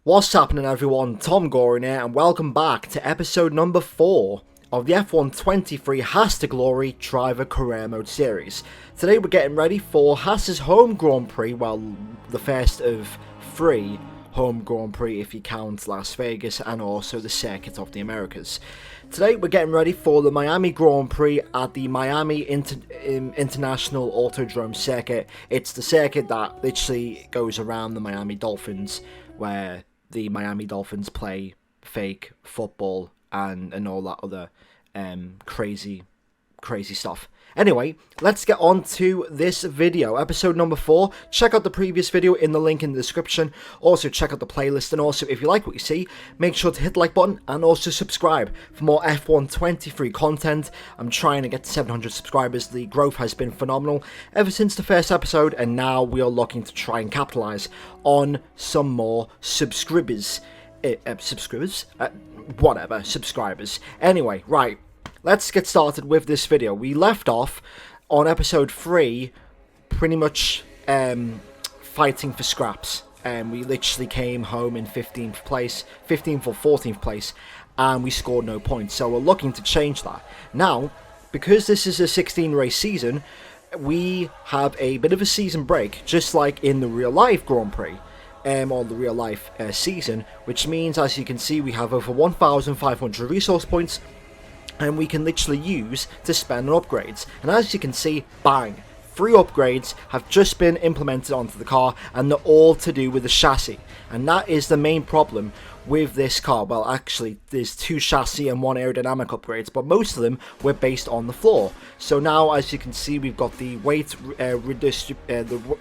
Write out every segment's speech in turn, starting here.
What's happening, everyone? TomGorian here, and welcome back to episode number 4 of the F123 Haas to Glory Driver Career Mode series. Today we're getting ready for Haas's home Grand Prix, well, the first of 3 home Grand Prix if you count Las Vegas and also the Circuit of the Americas. Today we're getting ready for the Miami Grand Prix at the Miami International Autodrome Circuit. It's the circuit that literally goes around the Miami Dolphins, where the Miami Dolphins play fake football and all that other crazy stuff. Anyway, let's get on to this video, episode number 4. Check out the previous video in the link in the description. Also, check out the playlist, and also, if you like what you see, make sure to hit the like button and also subscribe for more F123 content. I'm trying to get to 700 subscribers. The growth has been phenomenal ever since the first episode, and now we are looking to try and capitalize on some more subscribers. Subscribers. Anyway, right. Let's get started with this video. We left off on episode 3 pretty much fighting for scraps. We literally came home in 15th or 14th place, and we scored no points. So we're looking to change that. Now, because this is a 16 race season, we have a bit of a season break, just like in the real life Grand Prix. Or the real life season, which means, as you can see, we have over 1,500 resource points, and we can literally use to spend on upgrades. And as you can see, bang, 3 upgrades have just been implemented onto the car, and they're all to do with the chassis. And that is the main problem with this car. Well, actually, there's 2 chassis and 1 aerodynamic upgrades, but most of them were based on the floor. So now, as you can see, we've got the weight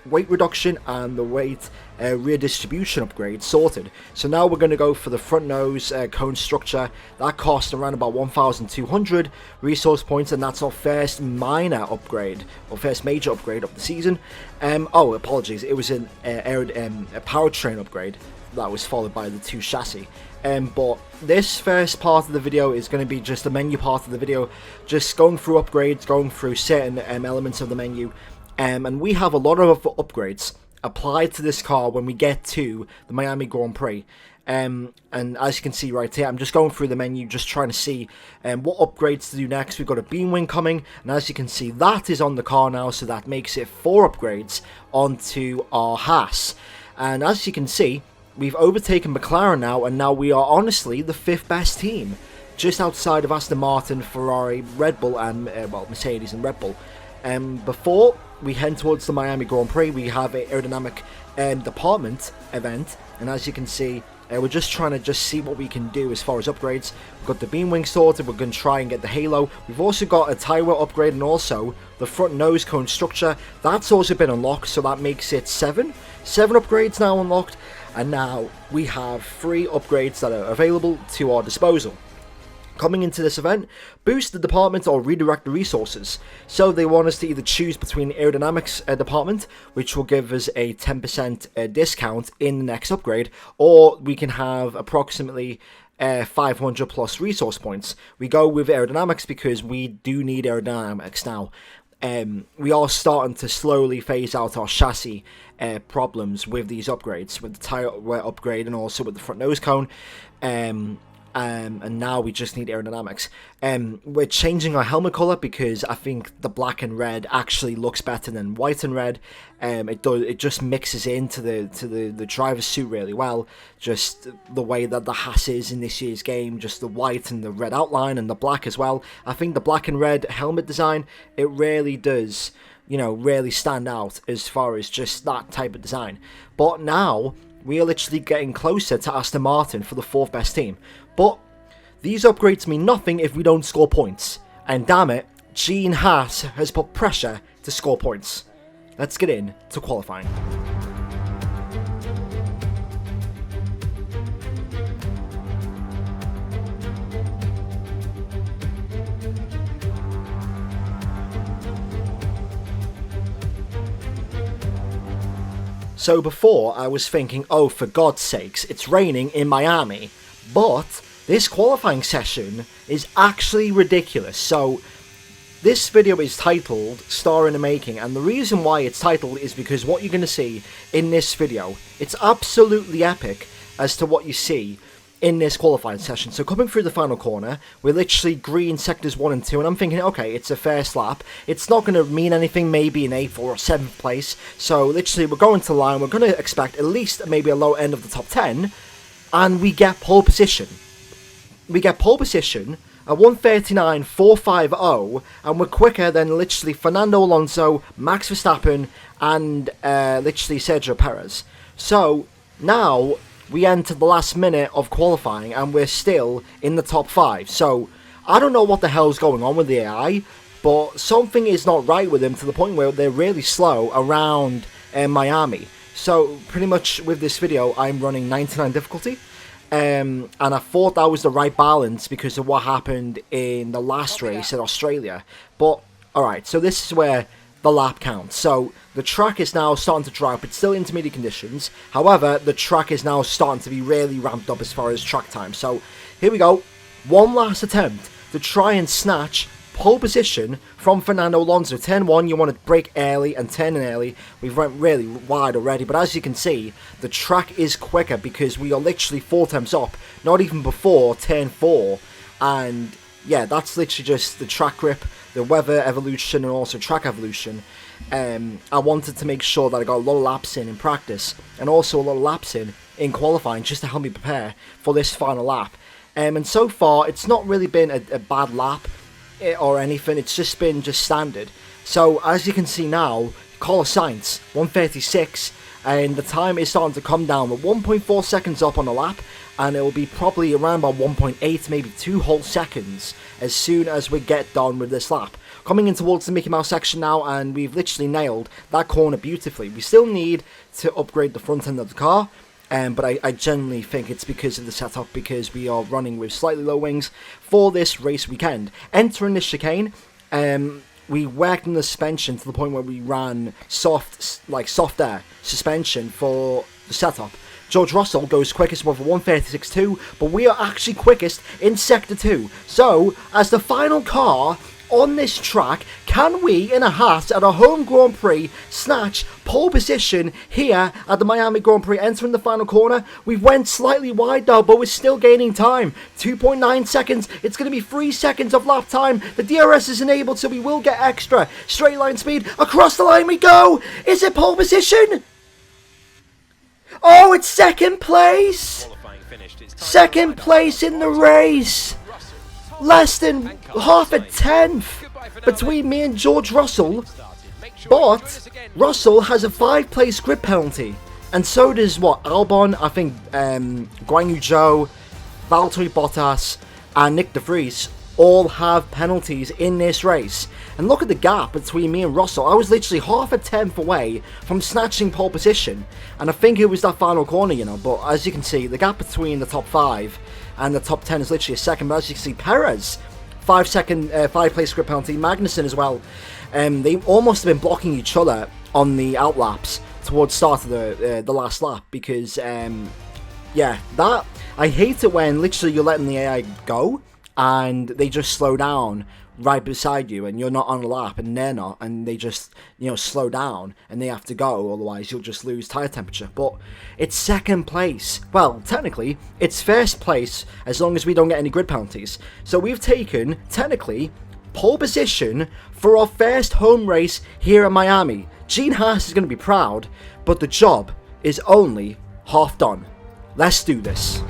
weight reduction and the weight redistribution upgrade sorted. So now we're going to go for the front nose cone structure. That cost around about 1,200 resource points, and that's our first minor upgrade, or first major upgrade of the season. Oh, apologies, it was a powertrain upgrade that was followed by the 2 chassis. But this first part of the video is going to be just the menu part of the video, just going through upgrades, going through certain elements of the menu, and we have a lot of upgrades applied to this car when we get to the Miami Grand Prix. And as you can see right here, I'm just going through the menu, just trying to see what upgrades to do next. We've got a beam wing coming, and as you can see, that is on the car now, so that makes it 4 upgrades onto our Haas. And as you can see, we've overtaken McLaren now, and now we are honestly the 5th best team, just outside of Aston Martin, Ferrari, Red Bull, and Mercedes and Red Bull. Before we head towards the Miami Grand Prix, we have an aerodynamic department event, and as you can see, we're just trying to see what we can do as far as upgrades. We've got the beam wing sorted, we're going to try and get the halo. We've also got a tyre wheel upgrade, and also the front nose cone structure. That's also been unlocked, so that makes it 7 upgrades now unlocked. And now we have 3 upgrades that are available to our disposal. Coming into this event, boost the department or redirect the resources. So they want us to either choose between the aerodynamics department, which will give us a 10% discount in the next upgrade, or we can have approximately 500 plus resource points. We go with aerodynamics because we do need aerodynamics now. We are starting to slowly phase out our chassis problems with these upgrades, with the tyre wear upgrade and also with the front nose cone. And now we just need aerodynamics. We're changing our helmet color because I think the black and red actually looks better than white and red. It just mixes into the driver's suit really well. Just the way that the Haas is in this year's game, just the white and the red outline and the black as well. I think the black and red helmet design, it really does, really stand out as far as just that type of design. But now we are literally getting closer to Aston Martin for the 4th best team. But these upgrades mean nothing if we don't score points. And damn it, Gene Haas has put pressure to score points. Let's get in to qualifying. So before, I was thinking, oh, for God's sakes, it's raining in Miami. But this qualifying session is actually ridiculous. So this video is titled Star in the Making, and the reason why it's titled is because what you're going to see in this video, it's absolutely epic. as to what you see in this qualifying session. So coming through the final corner, we're literally green sectors 1 and 2, and I'm thinking, okay, it's a first lap. It's not going to mean anything, maybe in 8th or 7th place. So literally, we're going to line. We're going to expect at least maybe a low end of the top 10, and we get pole position. We get pole position at 1:39.450, and we're quicker than literally Fernando Alonso, Max Verstappen, and literally Sergio Perez. So now we enter the last minute of qualifying and we're still in the top 5. So I don't know what the hell's going on with the AI, but something is not right with them to the point where they're really slow around Miami. So pretty much with this video, I'm running 99 difficulty. And I thought that was the right balance because of what happened in the last race in Australia. But alright, so this is where the lap counts. So the track is now starting to dry up. It's still intermediate conditions. However, the track is now starting to be really ramped up as far as track time. So here we go. One last attempt to try and snatch pole position from Fernando Alonso. Turn 1, you want to brake early and turn in early. We've went really wide already, but as you can see, the track is quicker because we are literally 4 times up, not even before turn 4. And yeah, that's literally just the track grip, the weather evolution, and also track evolution. I wanted to make sure that I got a lot of laps in practice, and also a lot of laps in qualifying, just to help me prepare for this final lap. And so far, it's not really been a bad lap or anything. It's just been standard. So as you can see now, Carlos Sainz 1:36, and the time is starting to come down. We're 1.4 seconds up on the lap, and it will be probably around about 1.8, maybe 2 whole seconds as soon as we get done with this lap. Coming in towards the Mickey Mouse section now, and we've literally nailed that corner beautifully. We still need to upgrade the front end of the car, but I genuinely think it's because of the setup, because we are running with slightly low wings for this race weekend. Entering this chicane, we worked on the suspension to the point where we ran soft air suspension for the setup. George Russell goes quickest with a 1:36.2, but we are actually quickest in Sector 2. So, as the final car on this track, can we, in a Haas at a home Grand Prix, snatch pole position here at the Miami Grand Prix? Entering the final corner, we went slightly wide though, but we're still gaining time. 2.9 seconds, it's going to be 3 seconds of lap time. The DRS is enabled, so we will get extra. Straight line speed, across the line we go! Is it pole position? Oh, it's second place! Second place in the race! Less than half a tenth between me and George Russell, but Russell has a 5-place grid penalty, and so does Albon, I think Guan Yu Zhou, Valtteri Bottas, and Nick De Vries all have penalties in this race. And look at the gap between me and Russell. I was literally half a tenth away from snatching pole position, and I think it was that final corner, you know. But as you can see, the gap between the top 5 and the top 10 is literally a second. But as you can see, Perez, 5-place grid penalty. Magnussen as well. They almost have been blocking each other on the outlaps towards start of the last lap, because yeah, that I hate it when literally you're letting the AI go and they just slow down right beside you, and you're not on a lap and they're not, and they just, you know, slow down and they have to go, otherwise you'll just lose tire temperature. But it's second place. Well, technically it's first place as long as we don't get any grid penalties. So we've taken technically pole position for our first home race here in Miami. Gene Haas is going to be proud, but the job is only half done. Let's do this.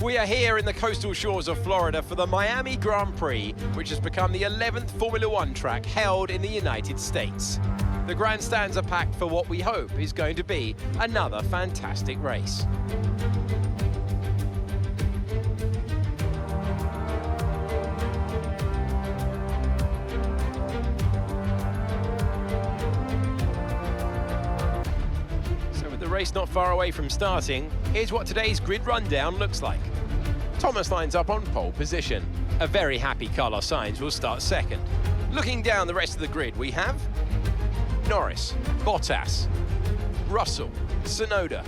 We are here in the coastal shores of Florida for the Miami Grand Prix, which has become the 11th Formula One track held in the United States. The grandstands are packed for what we hope is going to be another fantastic race. Race not far away from starting, here's what today's grid rundown looks like. Thomas lines up on pole position. A very happy Carlos Sainz will start second. Looking down the rest of the grid, we have Norris, Bottas, Russell, Tsunoda,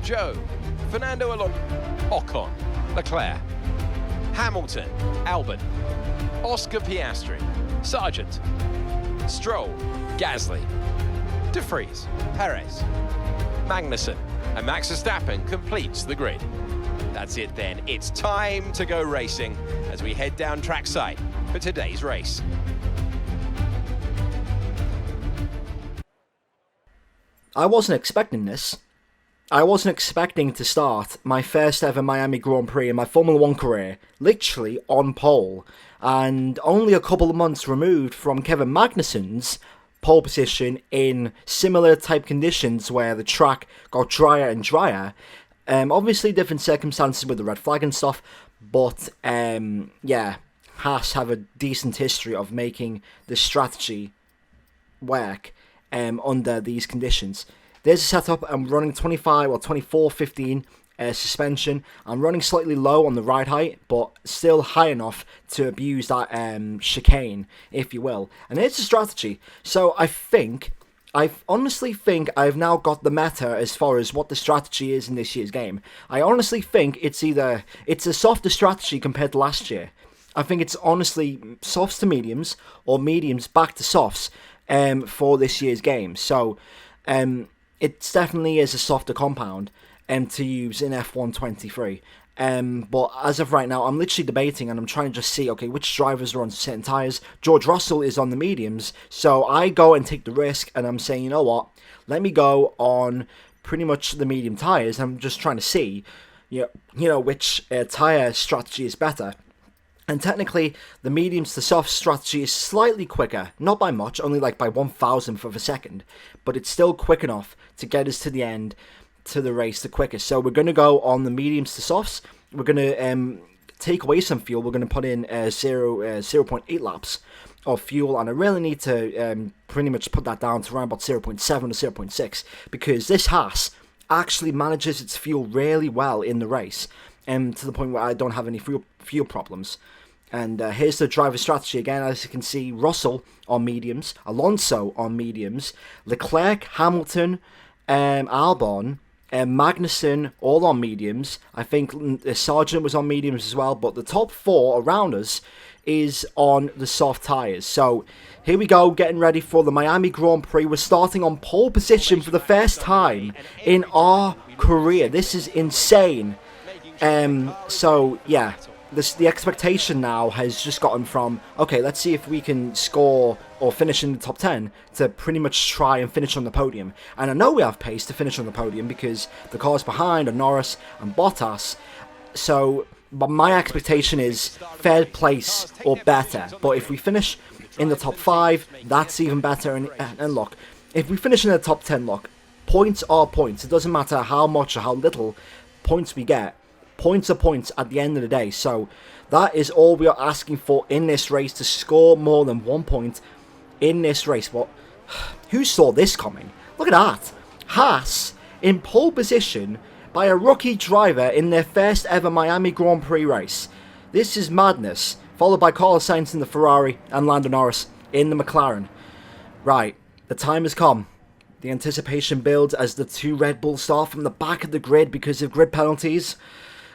Zhou, Fernando Alonso, Ocon, Leclerc, Hamilton, Albon, Oscar Piastri, Sargent, Stroll, Gasly, De Vries, Perez, Magnussen, and Max Verstappen completes the grid. That's it then, it's time to go racing as we head down trackside for today's race. I wasn't expecting this. I wasn't expecting to start my first ever Miami Grand Prix in my Formula 1 career, literally on pole, and only a couple of months removed from Kevin Magnussen's pole position in similar type conditions where the track got drier and drier. Obviously different circumstances with the red flag and stuff, but yeah, Haas have a decent history of making the strategy work under these conditions. There's a setup. I'm running 25 or 24-15 suspension. I'm running slightly low on the ride height, but still high enough to abuse that chicane, if you will. And here's the strategy. So I honestly think I've now got the meta as far as what the strategy is in this year's game. I honestly think it's a softer strategy compared to last year. I think it's honestly softs to mediums or mediums back to softs for this year's game. So it definitely is a softer compound to use in F1 23. But as of right now, I'm literally debating and I'm trying to just see, okay, which drivers are on certain tyres. George Russell is on the mediums, so I go and take the risk and I'm saying, you know what, let me go on pretty much the medium tyres. I'm just trying to see, you know which tyre strategy is better. And technically, the mediums to soft strategy is slightly quicker, not by much, only like by 1,000th of a second, but it's still quick enough to get us to the end, to the race the quickest. So we're going to go on the mediums to softs. We're going to take away some fuel. We're going to put in 0.8 laps of fuel, and I really need to pretty much put that down to around about 0.7 or 0.6, because this Haas actually manages its fuel really well in the race, to the point where I don't have any fuel problems. And here's the driver strategy again. As you can see, Russell on mediums, Alonso on mediums, Leclerc, Hamilton, Albon, Magnussen all on mediums. I think Sargent was on mediums as well, but the top four around us is on the soft tyres. So here we go, getting ready for the Miami Grand Prix. We're starting on pole position for the first time in our career. This is insane. So yeah, the expectation now has just gotten from, okay, let's see if we can score or finish in the top 10 to pretty much try and finish on the podium. And I know we have pace to finish on the podium because the cars behind are Norris and Bottas. So, but my expectation is third place or better. But if we finish in the top 5, that's even better. And look, if we finish in the top 10, look, points are points. It doesn't matter how much or how little points we get. Points are points at the end of the day. So that is all we are asking for in this race, to score more than 1 point in this race. But who saw this coming? Look at that. Haas in pole position by a rookie driver in their first ever Miami Grand Prix race. This is madness. Followed by Carlos Sainz in the Ferrari and Lando Norris in the McLaren. Right, the time has come. The anticipation builds as the two Red Bulls start from the back of the grid because of grid penalties.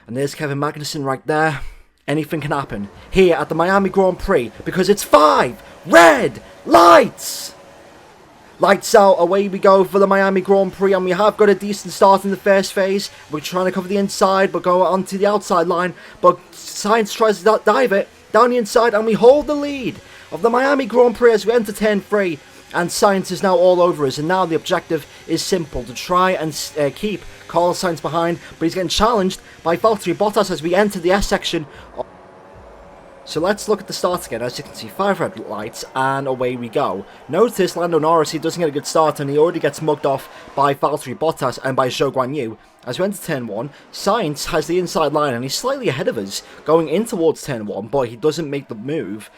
And there's Kevin Magnussen right there. Anything can happen here at the Miami Grand Prix because it's 5 red lights. Lights out, away we go for the Miami Grand Prix, and we have got a decent start in the first phase. We're trying to cover the inside, but go onto the outside line. But Sainz tries to dive it down the inside, and we hold the lead of the Miami Grand Prix as we enter turn 3. And Sainz is now all over us, and now the objective is simple, to try and keep Carlos Sainz behind, but he's getting challenged by Valtteri Bottas as we enter the S section. So let's look at the start again. As you can see, 5 red lights, and away we go. Notice Lando Norris, he doesn't get a good start, and he already gets mugged off by Valtteri Bottas and by Zhou Guanyu. As we enter turn 1, Sainz has the inside line, and he's slightly ahead of us, going in towards turn 1, but he doesn't make the move.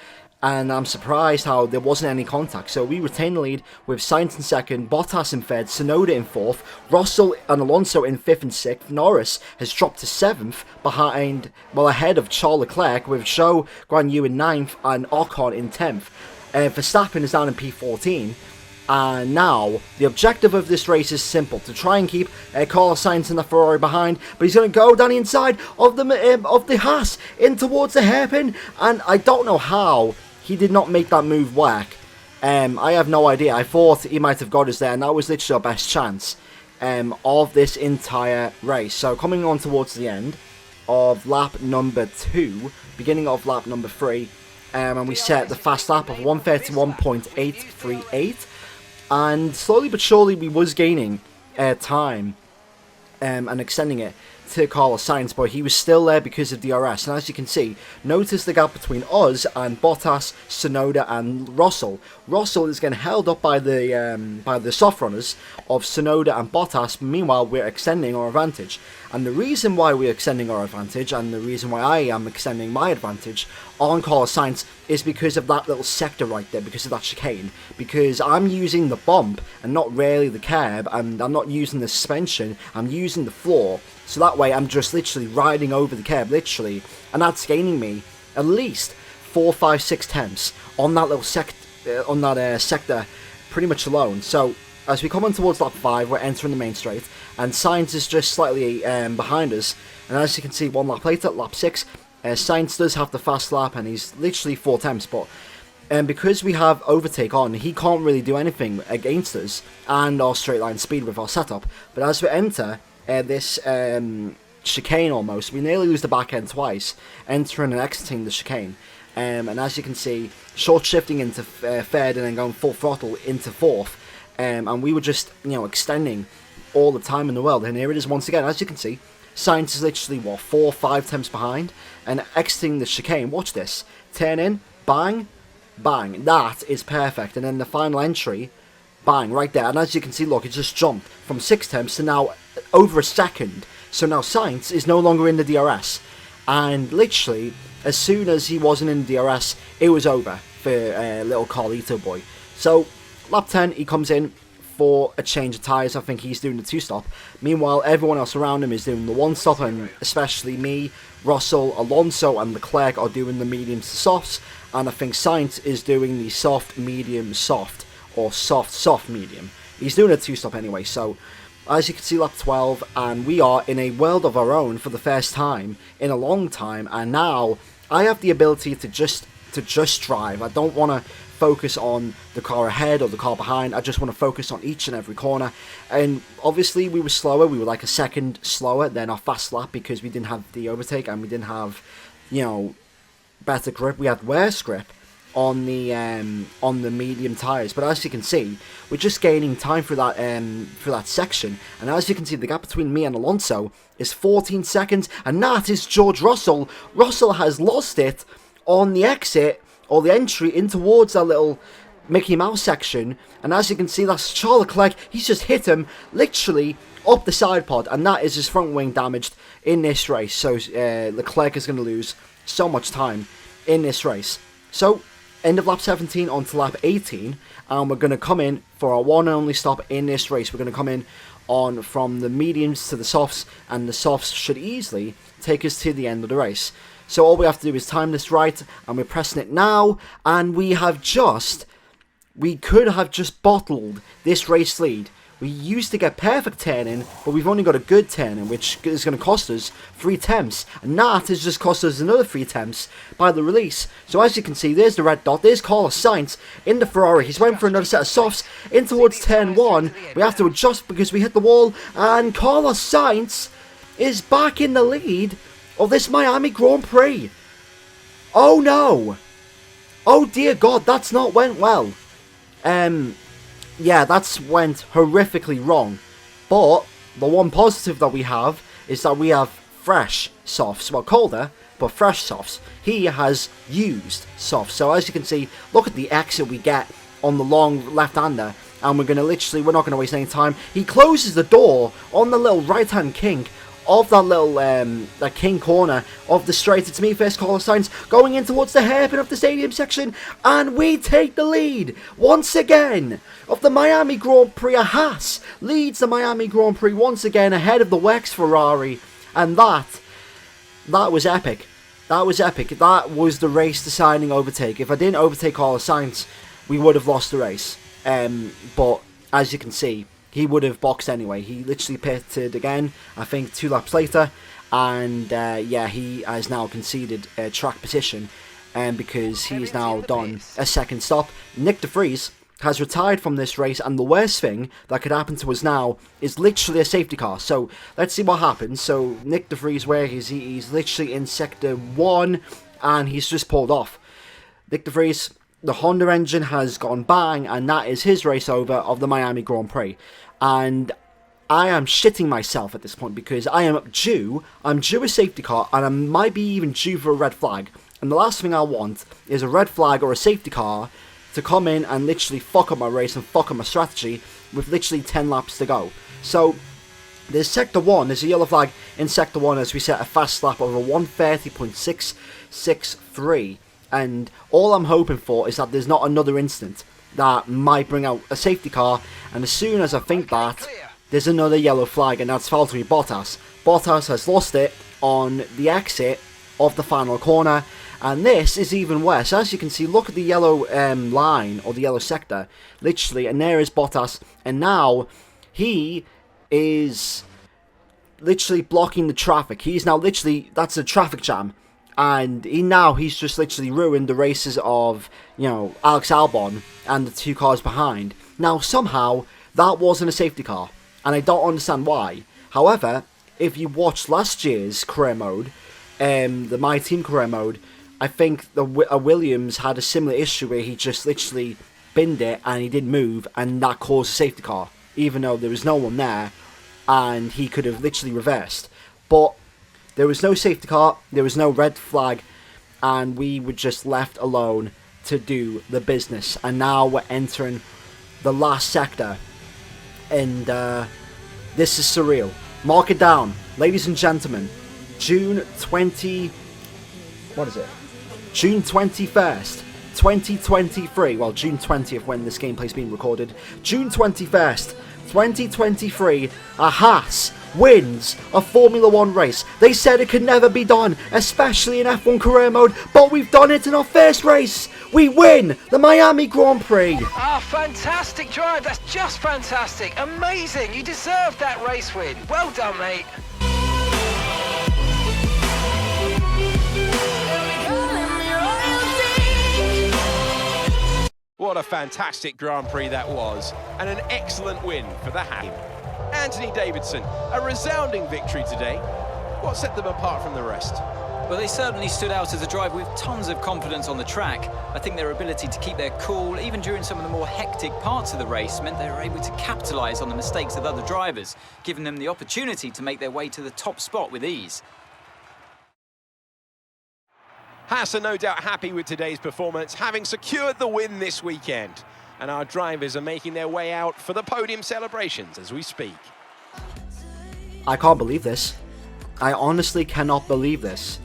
And I'm surprised how there wasn't any contact. So we retain the lead with Sainz in second, Bottas in third, Tsunoda in fourth, Russell and Alonso in fifth and sixth. Norris has dropped to seventh, ahead of Charles Leclerc, with Zhou Guanyu in ninth and Ocon in 10th. Verstappen is down in P14. And now, the objective of this race is simple, to try and keep Carlos Sainz in the Ferrari behind, but he's going to go down the inside of the Haas in towards the hairpin, and I don't know how he did not make that move work. I have no idea. I thought he might have got us there, and that was literally our best chance. of this entire race. So coming on towards the end of lap number 2, beginning of lap number 3, and we set the fast lap of 131.838, and slowly but surely we was gaining time and extending it to Carlos Sainz, but he was still there because of DRS. And as you can see, notice the gap between us and Bottas, Tsunoda and Russell. Russell is getting held up by the soft runners of Tsunoda and Bottas. Meanwhile, we're extending our advantage. And the reason why we're extending our advantage, and the reason why I am extending my advantage on Carlos Sainz, is because of that little sector right there, because of that chicane. Because I'm using the bump and not really the curb, and I'm not using the suspension, I'm using the floor. So that way I'm just literally riding over the curb, literally, and that's gaining me at least 4, 5, 6 tenths on that little sector pretty much alone. So as we come on towards lap 5, we're entering the main straight, and Sainz is just slightly behind us. And as you can see, 1 lap later, lap 6, Sainz does have the fast lap, and he's literally 4 tenths, but because we have overtake on, he can't really do anything against us and our straight line speed with our setup. But as we enter this chicane almost, we nearly lose the back end twice, entering and exiting the chicane. And as you can see, short shifting into third and then going full throttle into fourth. And we were just, extending all the time in the world. And here it is once again. As you can see, Sainz is literally, 4, 5 tenths behind. And exiting the chicane, watch this. Turn in, bang, bang. That is perfect. And then the final entry, bang, right there. And as you can see, look, it just jumped from 6 tenths to now over a second. So now Sainz is no longer in the DRS. And literally, as soon as he wasn't in the DRS, it was over for little Carlito boy. So lap 10, he comes in for a change of tyres. I think he's doing the 2-stop. Meanwhile, everyone else around him is doing the 1-stop, and especially me, Russell, Alonso and Leclerc are doing the mediums to softs, and I think Sainz is doing the soft, medium, soft, or soft, soft, medium. He's doing a 2-stop anyway. So as you can see, lap 12, and we are in a world of our own for the first time in a long time, and now I have the ability to just drive. I don't want to focus on the car ahead or the car behind. I just want to focus on each and every corner. And obviously we were slower. We were like a second slower than our fast lap because we didn't have the overtake and we didn't have, better grip. We had worse grip on the medium tires. But as you can see, we're just gaining time for that section. And as you can see, the gap between me and Alonso is 14 seconds, and that is George Russell. Russell has lost it on the exit, or the entry in towards that little Mickey Mouse section. And as you can see, that's Charles Leclerc. He's just hit him literally up the side pod, and that is his front wing damaged in this race. So Leclerc is going to lose so much time in this race. So end of lap 17 on to lap 18, and we're going to come in for our one and only stop in this race. We're going to come in on from the mediums to the softs, and the softs should easily take us to the end of the race. So all we have to do is time this right, and we're pressing it now, and we could have just bottled this race lead. We used to get perfect turning, but we've only got a good turning, which is going to cost us 3 tenths, and that has just cost us another 3 tenths by the release. So as you can see, there's the red dot, there's Carlos Sainz in the Ferrari. He's went for another set of softs in towards turn 1. We have to adjust because we hit the wall, and Carlos Sainz is back in the lead of this Miami Grand Prix. Oh no! Oh dear God, that's not went well. Yeah, that's went horrifically wrong. But the one positive that we have is that we have fresh softs. Well, colder, but fresh softs. He has used softs. So as you can see, look at the exit we get on the long left-hander. And we're not going to waste any time. He closes the door on the little right-hand kink of that little that king corner of the straight. It's me first, Carlos Sainz, going in towards the hairpin of the stadium section, and we take the lead once again of the Miami Grand Prix. Haas leads the Miami Grand Prix once again ahead of the Wex Ferrari, and that was epic. That was epic. That was the race deciding overtake. If I didn't overtake Carlos Sainz, we would have lost the race. But as you can see, he would have boxed anyway. He literally pitted again, I think 2 laps later, and yeah, he has now conceded track position, because he's now done a second stop. Nick de Vries has retired from this race, and the worst thing that could happen to us now is literally a safety car. So let's see what happens. So Nick De Vries, where is he? He's literally in sector 1, and he's just pulled off. Nick De Vries, the Honda engine has gone bang, and that is his race over of the Miami Grand Prix. And I am shitting myself at this point, because I'm due a safety car, and I might be even due for a red flag. And the last thing I want is a red flag or a safety car to come in and literally fuck up my race and fuck up my strategy with literally 10 laps to go. So there's sector 1, there's a yellow flag in sector 1 as we set a fast lap over 1:30.663, and all I'm hoping for is that there's not another incident that might bring out a safety car, and as soon as I think that, there's another yellow flag, and that's Valtteri Bottas. Bottas has lost it on the exit of the final corner. And this is even worse. As you can see, look at the yellow line, or the yellow sector, literally, and there is Bottas. And now, he is literally blocking the traffic. He's now literally, that's a traffic jam. And he's just literally ruined the races of, Alex Albon and the 2 cars behind. Now, somehow, that wasn't a safety car. And I don't understand why. However, if you watched last year's career mode, the My Team career mode, I think the Williams had a similar issue where he just literally binned it and he didn't move, and that caused a safety car, even though there was no one there and he could have literally reversed. But there was no safety car, there was no red flag, and we were just left alone to do the business. And now we're entering the last sector, and this is surreal. Mark it down, ladies and gentlemen. June 21st, 2023. Well, June 20th when this gameplay's being recorded. June 21st, 2023. A Haas wins a Formula 1 race. They said it could never be done, especially in F1 career mode, but we've done it in our first race. We win the Miami Grand Prix. Fantastic drive. That's just fantastic. Amazing. You deserved that race win. Well done, mate. What a fantastic Grand Prix that was, and an excellent win for the Haas. Anthony Davidson, a resounding victory today. What set them apart from the rest? Well, they certainly stood out as a driver with tons of confidence on the track. I think their ability to keep their cool, even during some of the more hectic parts of the race, meant they were able to capitalise on the mistakes of other drivers, giving them the opportunity to make their way to the top spot with ease. Haas are no doubt happy with today's performance, having secured the win this weekend. And our drivers are making their way out for the podium celebrations as we speak. I can't believe this. I honestly cannot believe this.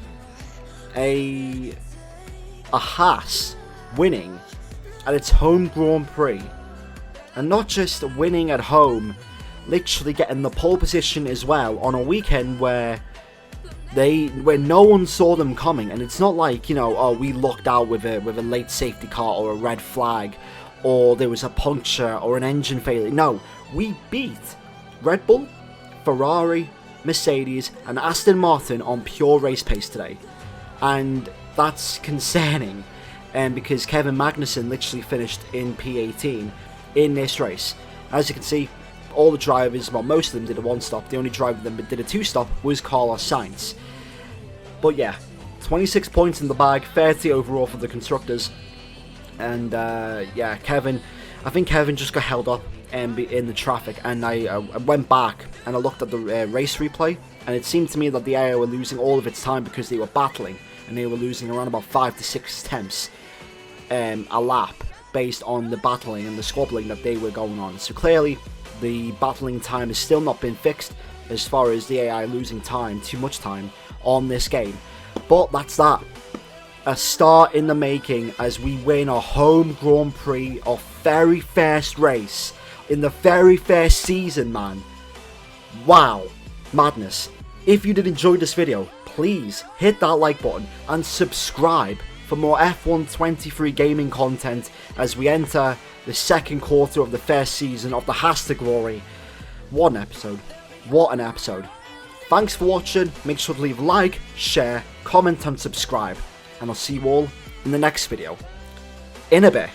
A Haas winning at its home Grand Prix. And not just winning at home, literally getting the pole position as well on a weekend where no one saw them coming. And it's not like, we lucked out with a late safety car or a red flag, or there was a puncture or an engine failure. No, we beat Red Bull, Ferrari, Mercedes and Aston Martin on pure race pace today. And that's concerning, because Kevin Magnussen literally finished in P18 in this race. As you can see, all the drivers, well, most of them did a one stop. The only driver that did a two stop was Carlos Sainz. But yeah, 26 points in the bag, 30 overall for the constructors. And yeah, I think Kevin just got held up in the traffic, and I went back and I looked at the race replay, and it seemed to me that the area were losing all of its time because they were battling, and they were losing around about 5 to 6 tenths a lap based on the battling and the squabbling that they were going on. So clearly the battling time has still not been fixed as far as the AI losing time, too much time on this game. But that's that. A start in the making as we win our home Grand Prix, our very first race in the very first season, man. Wow, madness. If you did enjoy this video, please hit that like button and subscribe for more F1 23 gaming content as we enter the second quarter of the first season of the Haas to Glory. What an episode. What an episode. Thanks for watching. Make sure to leave a like, share, comment and subscribe. And I'll see you all in the next video. In a bit.